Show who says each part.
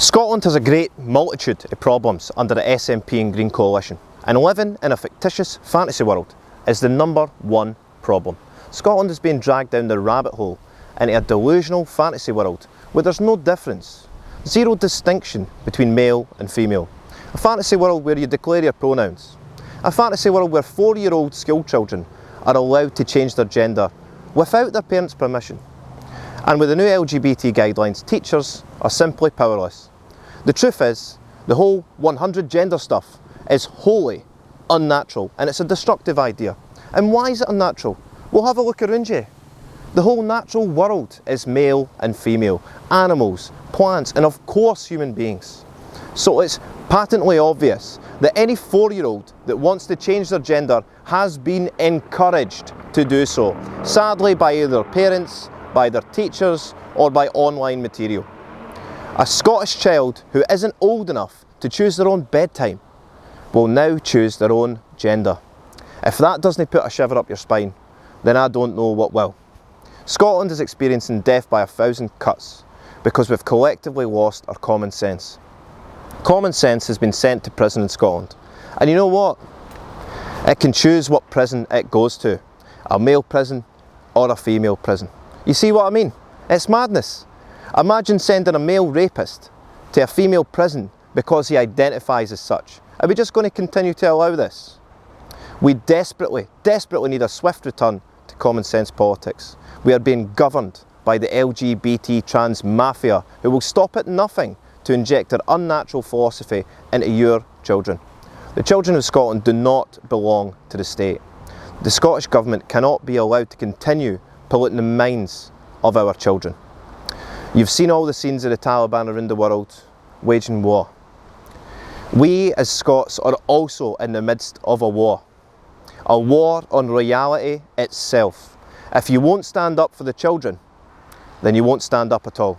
Speaker 1: Scotland has a great multitude of problems under the SNP and Green coalition, and living in a fictitious fantasy world is the number one problem. Scotland is being dragged down the rabbit hole into a delusional fantasy world where there's no difference, zero distinction between male and female. A fantasy world where you declare your pronouns. A fantasy world where 4-year-old school children are allowed to change their gender without their parents' permission. And with the new LGBT guidelines, teachers are simply powerless. The truth is, the whole 100 gender stuff is wholly unnatural, and it's a destructive idea. And why is it unnatural? Well, have a look around you. The whole natural world is male and female, animals, plants, and of course human beings. So it's patently obvious that any 4-year-old that wants to change their gender has been encouraged to do so, sadly by either their parents, by their teachers, or by online material. A Scottish child who isn't old enough to choose their own bedtime will now choose their own gender. If that doesn't put a shiver up your spine, then I don't know what will. Scotland is experiencing death by 1,000 cuts because we've collectively lost our common sense. Common sense has been sent to prison in Scotland, and you know what? It can choose what prison it goes to, a male prison or a female prison. You see what I mean? It's madness. Imagine sending a male rapist to a female prison because he identifies as such. Are we just going to continue to allow this? We desperately need a swift return to common sense politics. We are being governed by the LGBT trans mafia who will stop at nothing to inject their unnatural philosophy into your children. The children of Scotland do not belong to the state. The Scottish Government cannot be allowed to continue polluting the minds of our children. You've seen all the scenes of the Taliban around the world waging war. We as Scots are also in the midst of a war on reality itself. If you won't stand up for the children, then you won't stand up at all.